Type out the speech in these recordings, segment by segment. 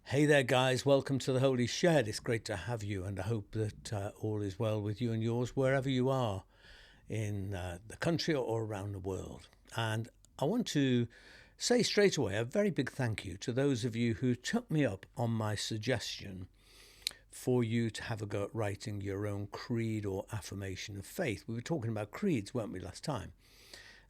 Hey there, guys. Welcome to the Holy Shed. It's great to have you, and I hope that all is well with you and yours wherever you are in the country or around the world. And I want to say straight away a very big thank you to those of you who took me up on my suggestion for you to have a go at writing your own creed or affirmation of faith. We were talking about creeds, weren't we, last time?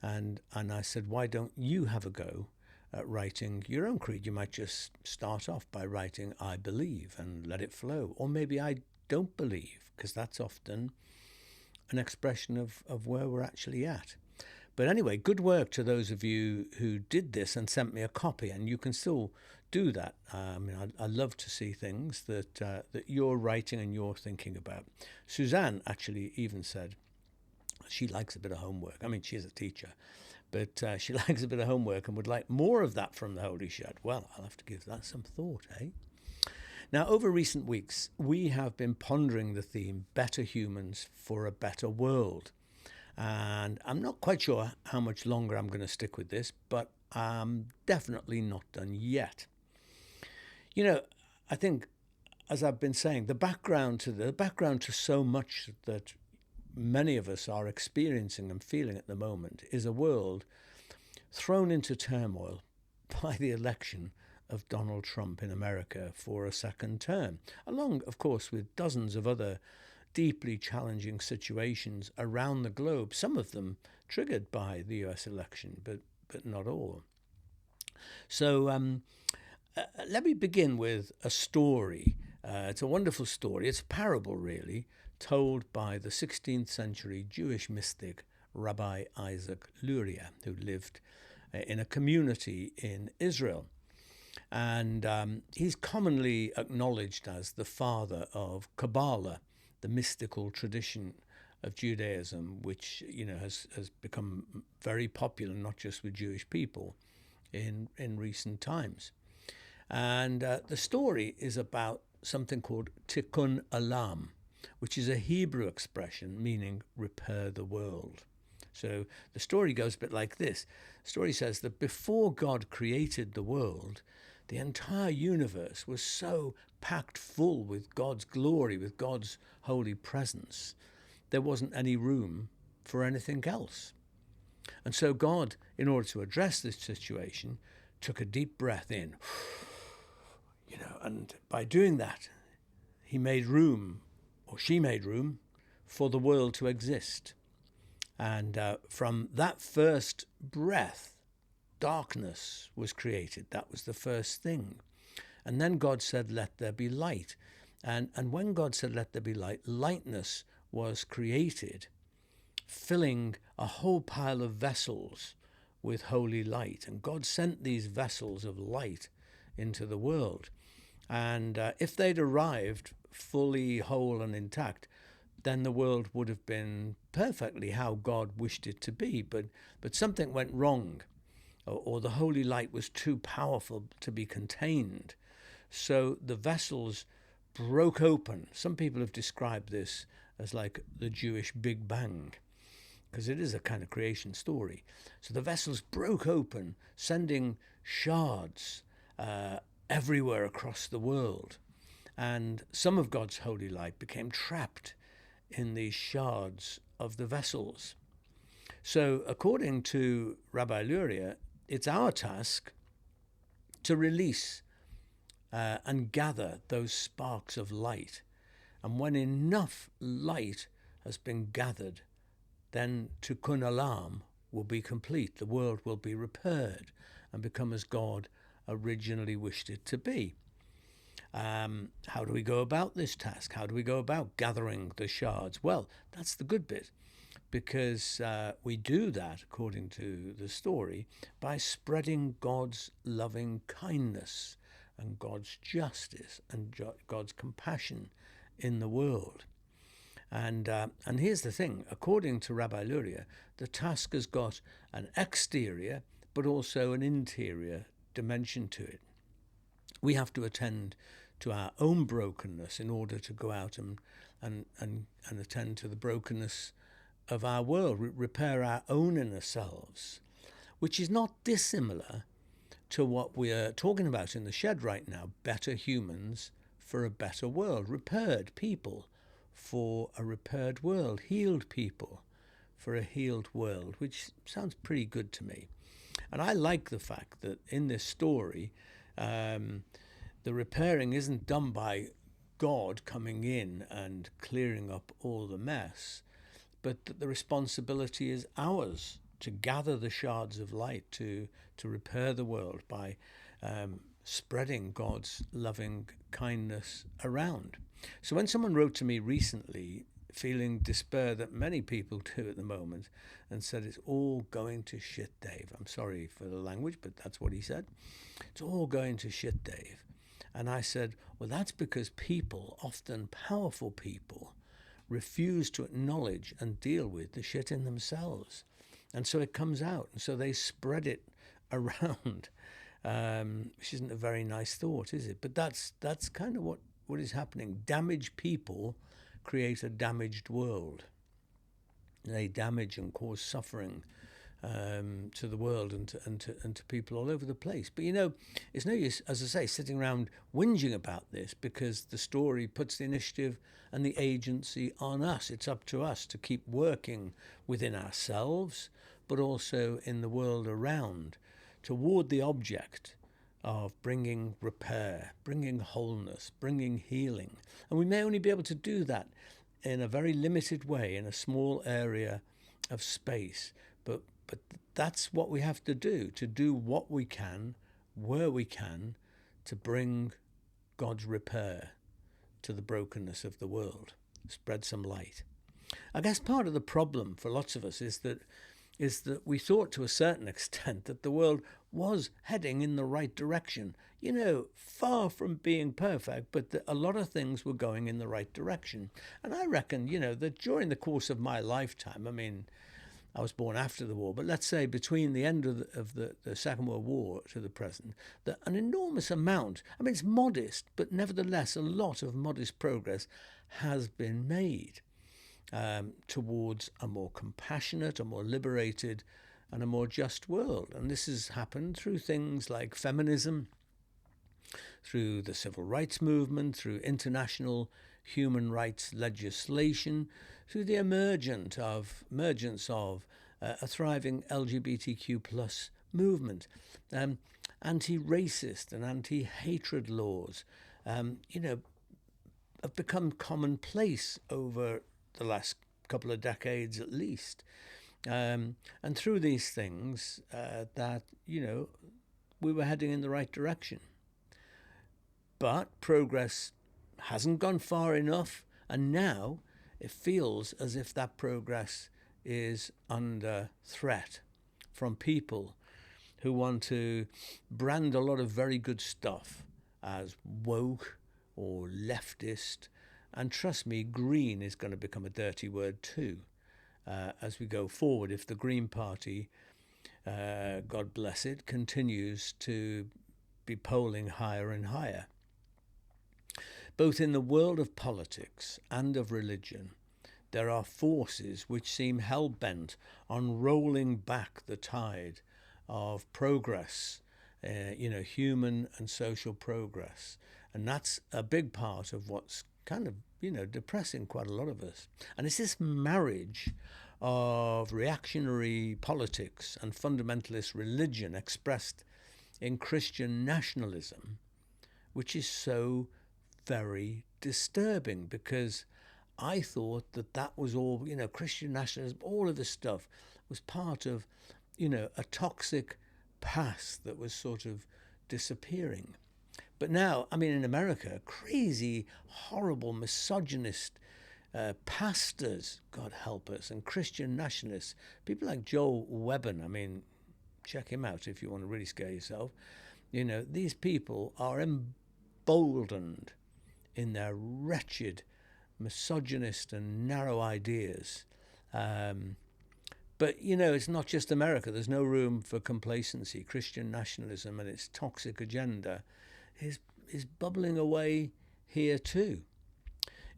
And I said, why don't you have a go at writing your own creed? You might just start off by writing I believe and let it flow. Or maybe I don't believe, because that's often an expression of where we're actually at. But anyway, good work to those of you who did this and sent me a copy, and you can still do that. I love to see things that you're writing and you're thinking about. Suzanne actually even said she likes a bit of homework. I mean, she's a teacher, but she likes a bit of homework and would like more of that from the Holy Shed. Well, I'll have to give that some thought, eh? Now, over recent weeks, we have been pondering the theme, Better Humans for a Better World. And I'm not quite sure how much longer I'm going to stick with this, but I'm definitely not done yet. You know, I think, as I've been saying, the background to so much that many of us are experiencing and feeling at the moment is a world thrown into turmoil by the election of Donald Trump in America for a second term, along, of course, with dozens of other deeply challenging situations around the globe, some of them triggered by the US election, but not all. So let me begin with a story. It's a wonderful story. It's a parable, really, told by the 16th century Jewish mystic Rabbi Isaac Luria, who lived in a community in Israel. And he's commonly acknowledged as the father of Kabbalah, the mystical tradition of Judaism, which has become very popular, not just with Jewish people in recent times. And the story is about something called Tikkun Olam, which is a Hebrew expression meaning repair the world. So the story goes a bit like this. The story says that before God created the world, the entire universe was so packed full with God's glory, with God's holy presence, there wasn't any room for anything else. And so God, in order to address this situation, took a deep breath in, and by doing that, he made room, or she made room, for the world to exist. And from that first breath, darkness was created. That was the first thing. And then God said, let there be light. And when God said, let there be light, lightness was created, filling a whole pile of vessels with holy light. And God sent these vessels of light into the world. And if they'd arrived fully whole and intact, then the world would have been perfectly how God wished it to be. But something went wrong, or the holy light was too powerful to be contained. So the vessels broke open. Some people have described this as like the Jewish Big Bang, because it is a kind of creation story. So the vessels broke open, sending shards everywhere across the world. And some of God's holy light became trapped in these shards of the vessels. So according to Rabbi Luria, it's our task to release and gather those sparks of light. And when enough light has been gathered, then Tikkun Olam will be complete. The world will be repaired and become as God originally wished it to be. How do we go about this task? How do we go about gathering the shards? Well, that's the good bit, because we do that, according to the story, by spreading God's loving kindness and God's justice and God's compassion in the world. And here's the thing. According to Rabbi Luria, the task has got an exterior but also an interior dimension to it. We have to attend to our own brokenness in order to go out and attend to the brokenness of our world, repair our own inner selves, which is not dissimilar to what we are talking about in the shed right now: better humans for a better world, repaired people for a repaired world, healed people for a healed world, which sounds pretty good to me. And I like the fact that in this story, the repairing isn't done by God coming in and clearing up all the mess, but that the responsibility is ours to gather the shards of light, to repair the world by spreading God's loving kindness around. So when someone wrote to me recently, feeling despair that many people do at the moment, and said, it's all going to shit, Dave. I'm sorry for the language, but that's what he said. It's all going to shit, Dave. And I said, well, that's because people, often powerful people, refuse to acknowledge and deal with the shit in themselves. And so it comes out, and so they spread it around, which isn't a very nice thought, is it? But that's kind of what is happening. Damaged people create a damaged world. They damage and cause suffering to the world and to people all over the place. But it's no use, as I say, sitting around whinging about this, because the story puts the initiative and the agency on us. It's up to us to keep working within ourselves, but also in the world around, toward the object of bringing repair, bringing wholeness, bringing healing. And we may only be able to do that in a very limited way, in a small area of space. But that's what we have to do what we can, where we can, to bring God's repair to the brokenness of the world, spread some light. I guess part of the problem for lots of us is that we thought to a certain extent that the world was heading in the right direction, far from being perfect, but that a lot of things were going in the right direction. And I reckon, that during the course of my lifetime, I was born after the war, but let's say between the end of the Second World War to the present, that an enormous amount, it's modest, but nevertheless a lot of modest progress has been made towards a more compassionate, a more liberated, and a more just world. And this has happened through things like feminism, through the civil rights movement, through international human rights legislation, through the emergence of a thriving LGBTQ plus movement, anti-racist and anti-hatred laws, have become commonplace over the last couple of decades at least. And through these things, we were heading in the right direction. But progress hasn't gone far enough, and now it feels as if that progress is under threat from people who want to brand a lot of very good stuff as woke or leftist. And trust me, green is going to become a dirty word too as we go forward, if the Green Party, God bless it, continues to be polling higher and higher. Both in the world of politics and of religion, there are forces which seem hell-bent on rolling back the tide of progress, human and social progress. And that's a big part of what's kind of, depressing quite a lot of us. And it's this marriage of reactionary politics and fundamentalist religion expressed in Christian nationalism, which is so very disturbing, because I thought that was all, Christian nationalism, all of this stuff was part of, a toxic past that was sort of disappearing. But now, in America, crazy, horrible, misogynist pastors, God help us, and Christian nationalists, people like Joel Webben, check him out if you want to really scare yourself. These people are emboldened in their wretched, misogynist and narrow ideas. But, it's not just America. There's no room for complacency. Christian nationalism and its toxic agenda is bubbling away here too.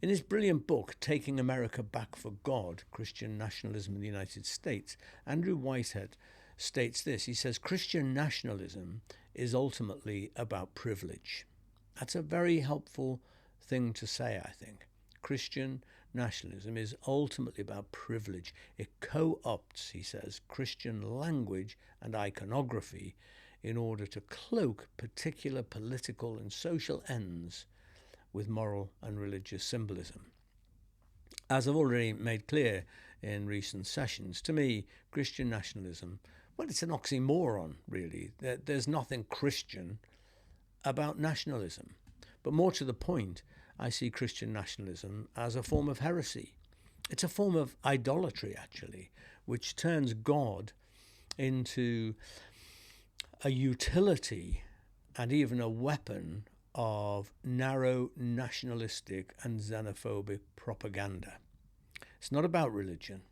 In his brilliant book, Taking America Back for God, Christian Nationalism in the United States, Andrew Whitehead states this. He says, Christian nationalism is ultimately about privilege. That's a very helpful thing to say, I think. Christian nationalism is ultimately about privilege. It co-opts, he says, Christian language and iconography in order to cloak particular political and social ends with moral and religious symbolism. As I've already made clear in recent sessions, to me, Christian nationalism, well, it's an oxymoron, really. There's nothing Christian about nationalism. But more to the point, I see Christian nationalism as a form of heresy. It's a form of idolatry, actually, which turns God into a utility and even a weapon of narrow nationalistic and xenophobic propaganda. It's not about religion.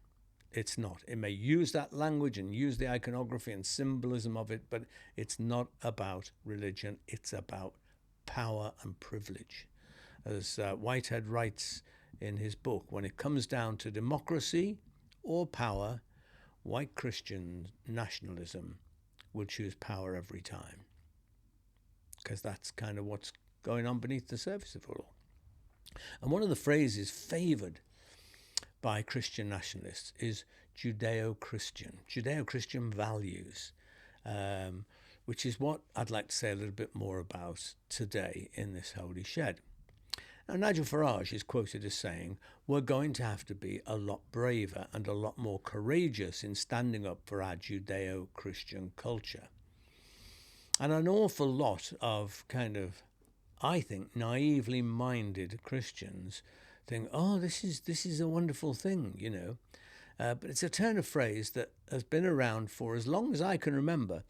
It's not. It may use that language and use the iconography and symbolism of it, but it's not about religion. It's about power and privilege. As Whitehead writes in his book, when it comes down to democracy or power, white Christian nationalism will choose power every time, because that's kind of what's going on beneath the surface of it all. And one of the phrases favoured by Christian nationalists is Judeo-Christian values, which is what I'd like to say a little bit more about today in this Holy Shed. Now, Nigel Farage is quoted as saying, we're going to have to be a lot braver and a lot more courageous in standing up for our Judeo-Christian culture. And an awful lot of kind of, I think, naively minded Christians think, oh, this is a wonderful thing, you know. But it's a turn of phrase that has been around for as long as I can remember,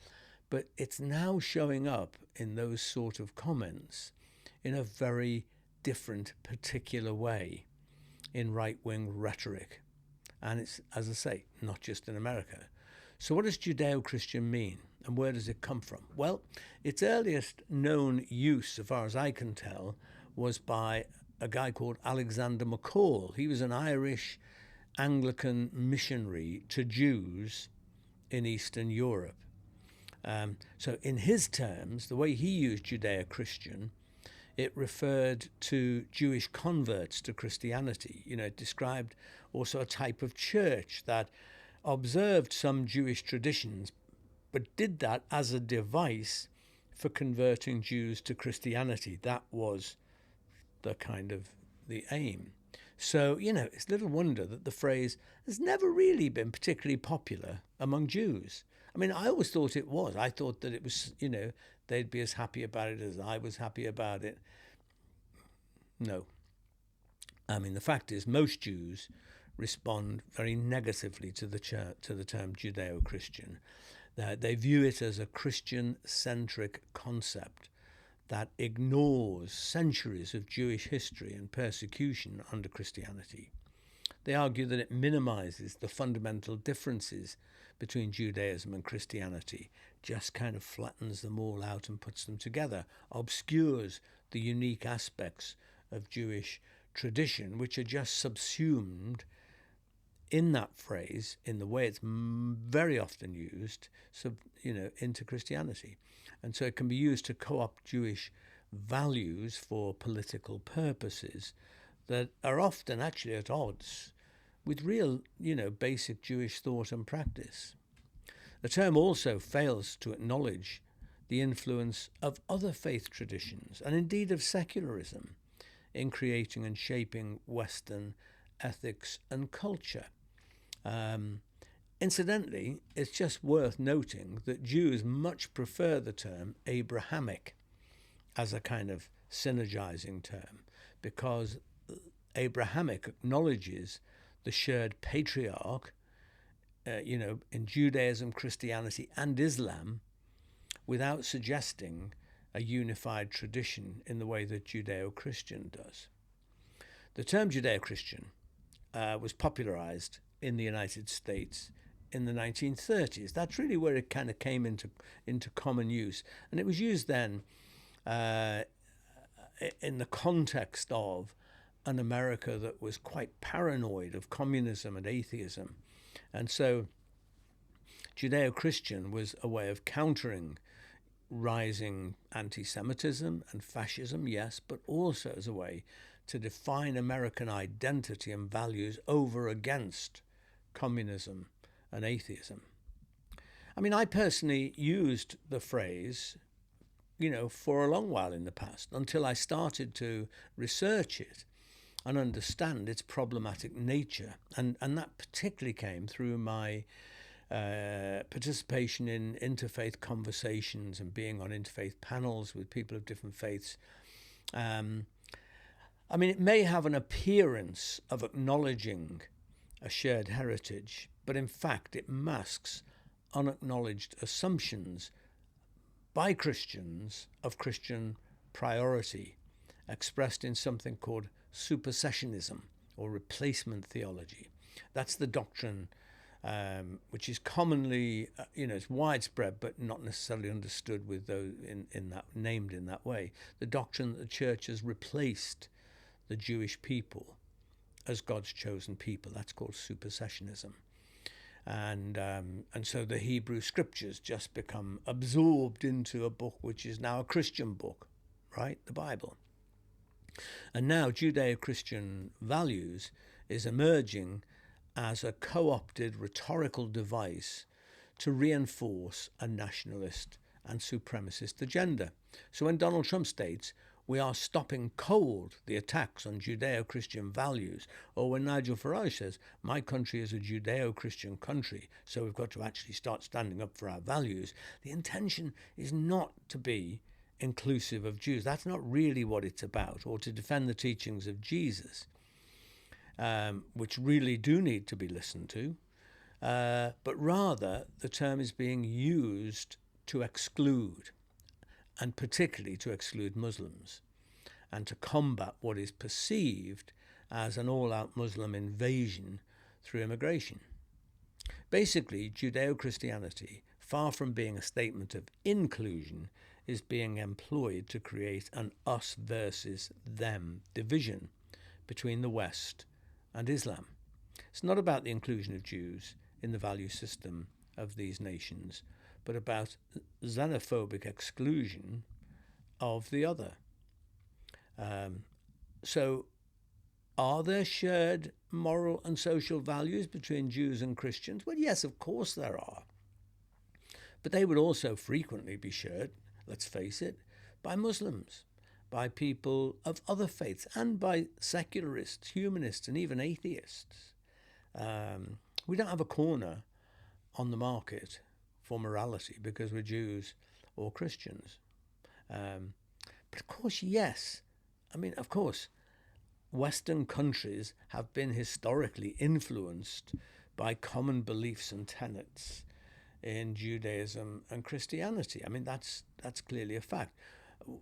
but it's now showing up in those sort of comments in a very different, particular way in right-wing rhetoric. And it's, as I say, not just in America. So what does Judeo-Christian mean, and where does it come from? Well, its earliest known use, so far as I can tell, was by a guy called Alexander McCall. He was an Irish Anglican missionary to Jews in Eastern Europe. So in his terms, the way he used Judeo-Christian, it referred to Jewish converts to Christianity. You know, it described also a type of church that observed some Jewish traditions, but did that as a device for converting Jews to Christianity. That was the kind of the aim. So, you know, it's little wonder that the phrase has never really been particularly popular among Jews. I mean, I always thought it was. I thought that it was, you know, they'd be as happy about it as I was happy about it. No. I mean, the fact is, most Jews respond very negatively to the term Judeo-Christian. They view it as a Christian-centric concept that ignores centuries of Jewish history and persecution under Christianity. They argue that it minimizes the fundamental differences between Judaism and Christianity, just kind of flattens them all out and puts them together, obscures the unique aspects of Jewish tradition, which are just subsumed in that phrase, in the way it's very often used, into Christianity. And so it can be used to co-opt Jewish values for political purposes that are often actually at odds with real, basic Jewish thought and practice. The term also fails to acknowledge the influence of other faith traditions, and indeed of secularism, in creating and shaping Western ethics and culture. Incidentally, it's just worth noting that Jews much prefer the term Abrahamic as a kind of synergizing term, because Abrahamic acknowledges the shared patriarch, in Judaism, Christianity, and Islam, without suggesting a unified tradition in the way that Judeo-Christian does. The term Judeo-Christian was popularized in the United States in the 1930s. That's really where it kind of came into common use. And it was used then in the context of an America that was quite paranoid of communism and atheism. And so Judeo-Christian was a way of countering rising anti-Semitism and fascism, yes, but also as a way to define American identity and values over against communism and atheism. I mean, I personally used the phrase, for a long while in the past, until I started to research it and understand its problematic nature. And that particularly came through my participation in interfaith conversations and being on interfaith panels with people of different faiths. I mean, it may have an appearance of acknowledging a shared heritage, but in fact it masks unacknowledged assumptions by Christians of Christian priority, expressed in something called supersessionism or replacement theology. That's the doctrine which is commonly, it's widespread, but not necessarily understood with those in that named in that way. The doctrine that the church has replaced the Jewish people as God's chosen people. That's called supersessionism. And so the Hebrew scriptures just become absorbed into a book which is now a Christian book, right? The Bible. And now Judeo-Christian values is emerging as a co-opted rhetorical device to reinforce a nationalist and supremacist agenda. So when Donald Trump states, we are stopping cold the attacks on Judeo-Christian values, or when Nigel Farage says, my country is a Judeo-Christian country, so we've got to actually start standing up for our values, the intention is not to be inclusive of Jews. That's not really what it's about, or to defend the teachings of Jesus, which really do need to be listened to, but rather the term is being used to exclude, and particularly to exclude Muslims, and to combat what is perceived as an all-out Muslim invasion through immigration. Basically, Judeo-Christianity, far from being a statement of inclusion, is being employed to create an us versus them division between the West and Islam. It's not about the inclusion of Jews in the value system of these nations, but about xenophobic exclusion of the other. So are there shared moral and social values between Jews and Christians? Well, yes, of course there are. But they would also frequently be shared, let's face it, by Muslims, by people of other faiths, and by secularists, humanists, and even atheists. We don't have a corner on the market for morality because we're Jews or Christians. But of course, yes. I mean, of course, Western countries have been historically influenced by common beliefs and tenets in Judaism and Christianity. I mean, that's clearly a fact.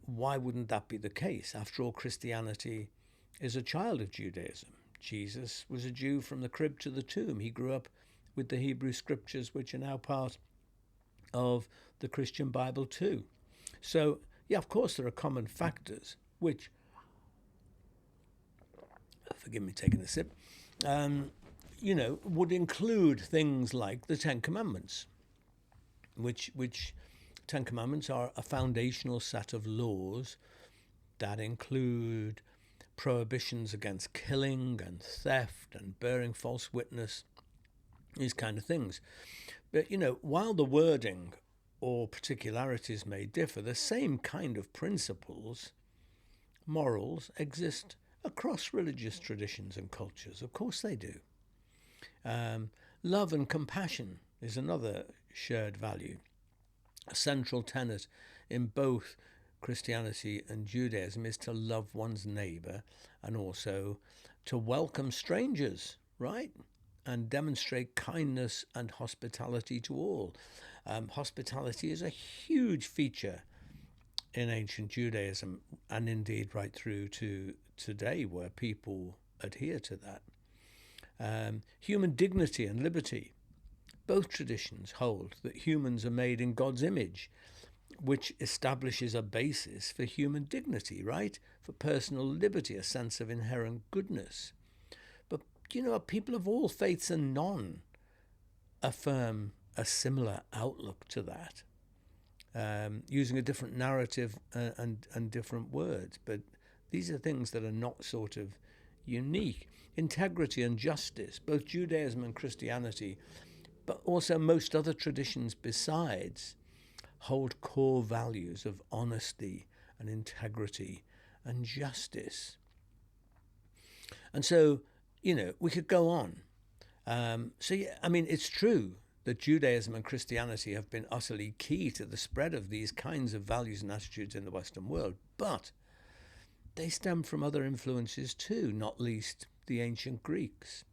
Why wouldn't that be the case? After all, Christianity is a child of Judaism. Jesus was a Jew from the crib to the tomb. He grew up with the Hebrew scriptures, which are now part of the Christian Bible too. So, yeah, of course there are common factors, which, forgive me taking a sip, would include things like the Ten Commandments, which Ten Commandments are a foundational set of laws that include prohibitions against killing and theft and bearing false witness, these kind of things. But, while the wording or particularities may differ, the same kind of principles, morals, exist across religious traditions and cultures. Of course they do. Love and compassion is another shared value, a central tenet in both Christianity and Judaism is to love one's neighbor and also to welcome strangers, right? And demonstrate kindness and hospitality to all. Hospitality is a huge feature in ancient Judaism, and indeed right through to today, where people adhere to that. Human dignity and liberty. Both traditions hold that humans are made in God's image, which establishes a basis for human dignity, right? For personal liberty, a sense of inherent goodness. But, people of all faiths and none affirm a similar outlook to that. using a different narrative and different words. But these are things that are not sort of unique. Integrity and justice, both Judaism and Christianity, but also most other traditions besides, hold core values of honesty and integrity and justice. And so, we could go on. It's true that Judaism and Christianity have been utterly key to the spread of these kinds of values and attitudes in the Western world, but they stem from other influences too, not least the ancient Greeks.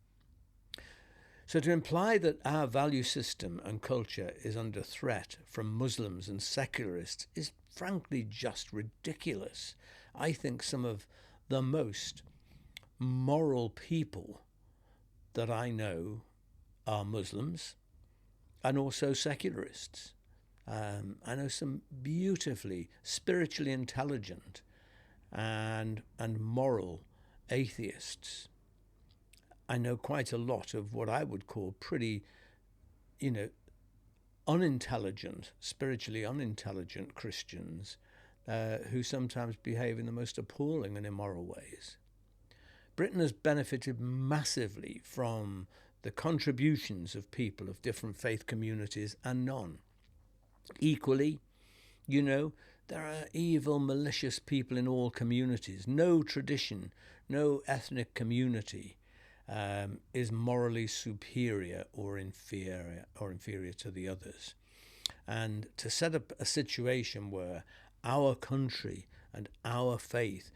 So to imply that our value system and culture is under threat from Muslims and secularists is frankly just ridiculous. I think some of the most moral people that I know are Muslims and also secularists. I know some beautifully spiritually intelligent and moral atheists. I know quite a lot of what I would call pretty, unintelligent, spiritually unintelligent Christians who sometimes behave in the most appalling and immoral ways. Britain has benefited massively from the contributions of people of different faith communities and none. Equally, there are evil, malicious people in all communities. No tradition, no ethnic community is morally superior or inferior to the others. And to set up a situation where our country and our faith,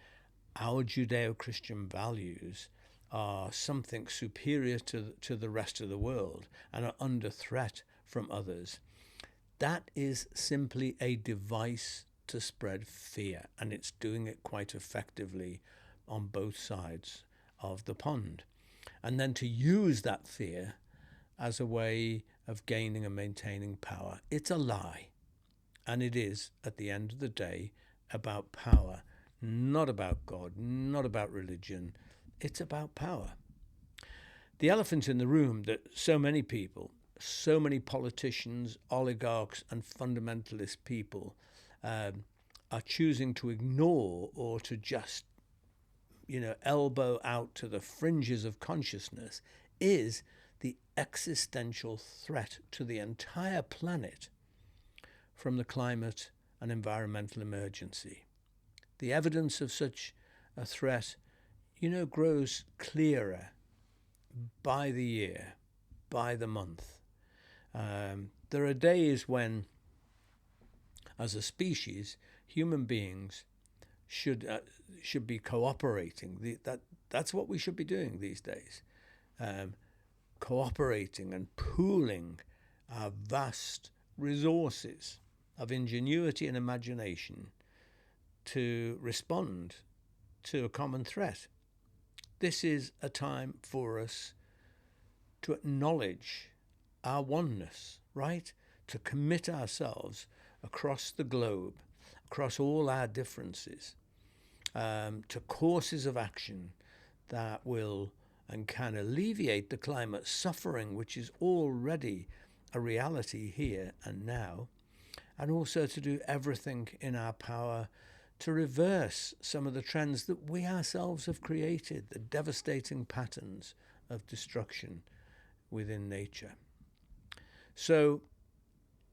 our Judeo-Christian values are something superior to the rest of the world and are under threat from others, that is simply a device to spread fear, and it's doing it quite effectively on both sides of the pond. And then to use that fear as a way of gaining and maintaining power. It's a lie. And it is, at the end of the day, about power, not about God, not about religion. It's about power. The elephant in the room that so many people, so many politicians, oligarchs, and fundamentalist people are choosing to ignore or to just elbow out to the fringes of consciousness is the existential threat to the entire planet from the climate and environmental emergency. The evidence of such a threat, grows clearer by the year, by the month. There are days when, as a species, human beings should be cooperating. That's what we should be doing these days. Cooperating and pooling our vast resources of ingenuity and imagination to respond to a common threat. This is a time for us to acknowledge our oneness, right? To commit ourselves across the globe, across all our differences, to courses of action that will and can alleviate the climate suffering, which is already a reality here and now, and also to do everything in our power to reverse some of the trends that we ourselves have created, the devastating patterns of destruction within nature. So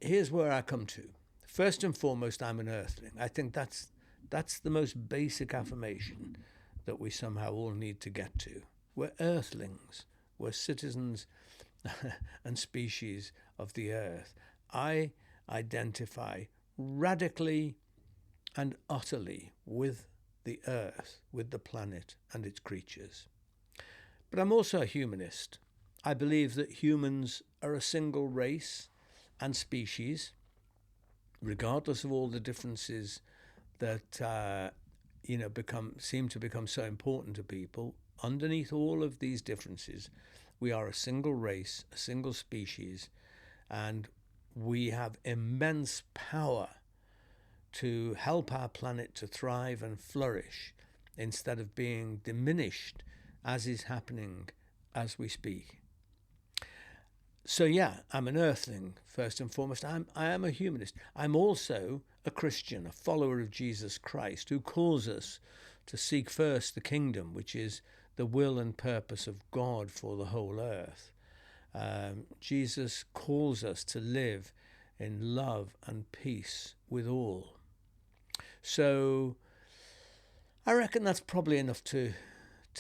here's where I come to. First and foremost, I'm an earthling. I think that's the most basic affirmation that we somehow all need to get to. We're earthlings. We're citizens and species of the earth. I identify radically and utterly with the earth, with the planet and its creatures. But I'm also a humanist. I believe that humans are a single race and species, regardless of all the differences that seem to become so important to people. Underneath all of these differences, we are a single race, a single species, and we have immense power to help our planet to thrive and flourish instead of being diminished, as is happening as we speak. So yeah, I'm an earthling first and foremost. I am a humanist. I'm also a Christian, a follower of Jesus Christ, who calls us to seek first the kingdom, which is the will and purpose of God for the whole earth. Jesus calls us to live in love and peace with all. So I reckon that's probably enough to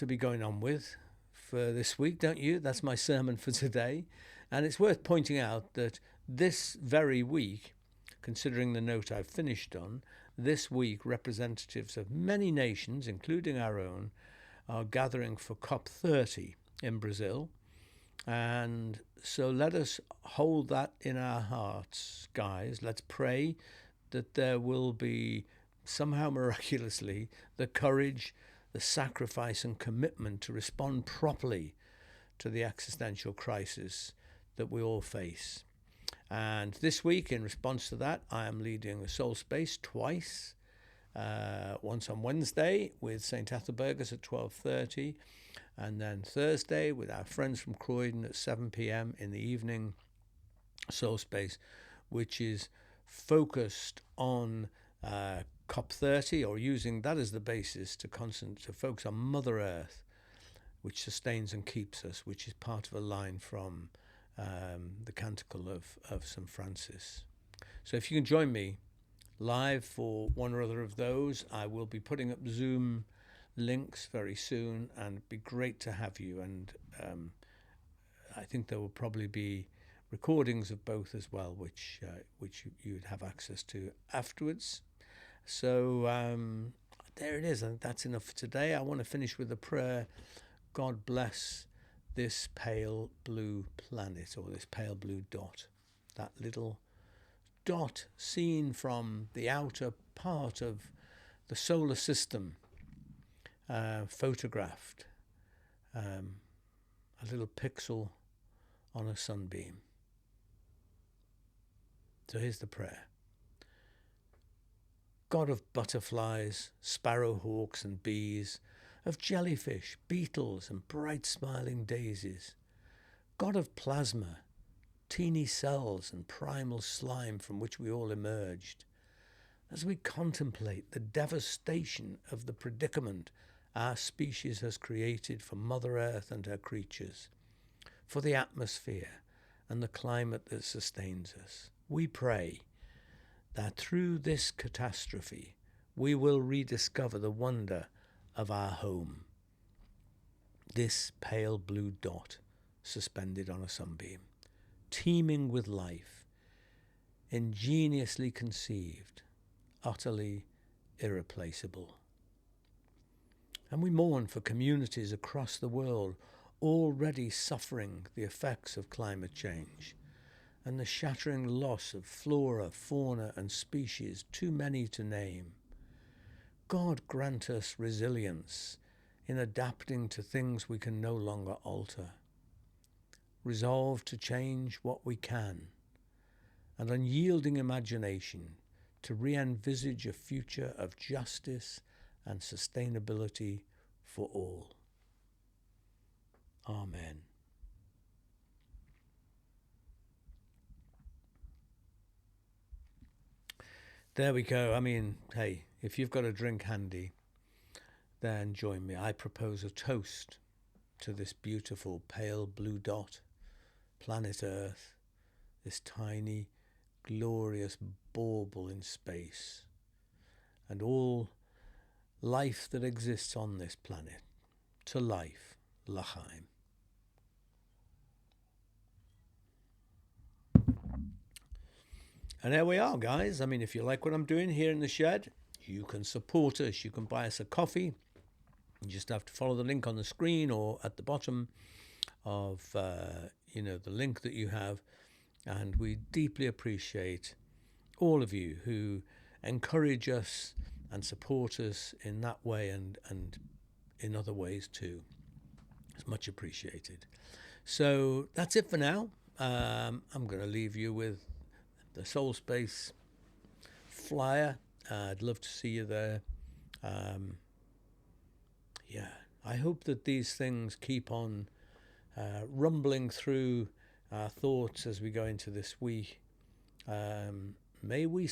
be going on with for this week, don't you? That's my sermon for today. And it's worth pointing out that this very week, considering the note I've finished on, this week representatives of many nations, including our own, are gathering for COP30 in Brazil. And so let us hold that in our hearts, guys. Let's pray that there will be somehow miraculously the courage, the sacrifice and commitment to respond properly to the existential crisis that we all face. And this week, in response to that, I am leading a soul space twice. Once on Wednesday with St. Ethelburgers at 12:30, and then Thursday with our friends from Croydon at 7 p.m. in the evening soul space, which is focused on COP30, or using that as the basis to focus on Mother Earth, which sustains and keeps us, which is part of a line from the Canticle of St. Francis. So if you can join me live for one or other of those, I will be putting up Zoom links very soon, and it'd be great to have you. And I think there will probably be recordings of both as well, which you'd have access to afterwards. So there it is. I think that's enough for today. I want to finish with a prayer. God bless this pale blue planet, or this pale blue dot, that little dot seen from the outer part of the solar system, photographed, a little pixel on a sunbeam. So here's the prayer. God of butterflies, sparrowhawks and bees, of jellyfish, beetles and bright smiling daisies, God of plasma, teeny cells and primal slime from which we all emerged, as we contemplate the devastation of the predicament our species has created for Mother Earth and her creatures, for the atmosphere and the climate that sustains us, we pray that through this catastrophe we will rediscover the wonder of our home, this pale blue dot suspended on a sunbeam, teeming with life, ingeniously conceived, utterly irreplaceable. And we mourn for communities across the world already suffering the effects of climate change and the shattering loss of flora, fauna and species too many to name. God grant us resilience in adapting to things we can no longer alter, resolve to change what we can, and unyielding imagination to re-envisage a future of justice and sustainability for all. Amen. There we go. I mean, hey, if you've got a drink handy, then join me. I propose a toast to this beautiful pale blue dot, planet Earth, this tiny, glorious bauble in space, and all life that exists on this planet. To life, L'chaim. And there we are, guys. I mean, if you like what I'm doing here in the shed, you can support us. You can buy us a coffee. You just have to follow the link on the screen or at the bottom of, the link that you have. And we deeply appreciate all of you who encourage us and support us in that way and in other ways too. It's much appreciated. So that's it for now. I'm going to leave you with the Soul Space flyer. I'd love to see you there. I hope that these things keep on rumbling through our thoughts as we go into this week. May we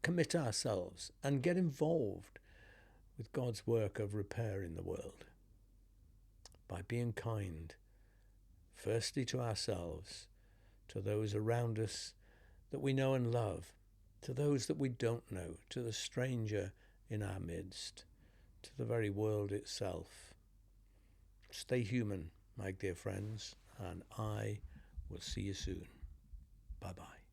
commit ourselves and get involved with God's work of repair in the world by being kind, firstly to ourselves, to those around us that we know and love, to those that we don't know, to the stranger in our midst, to the very world itself. Stay human, my dear friends, and I will see you soon. Bye-bye.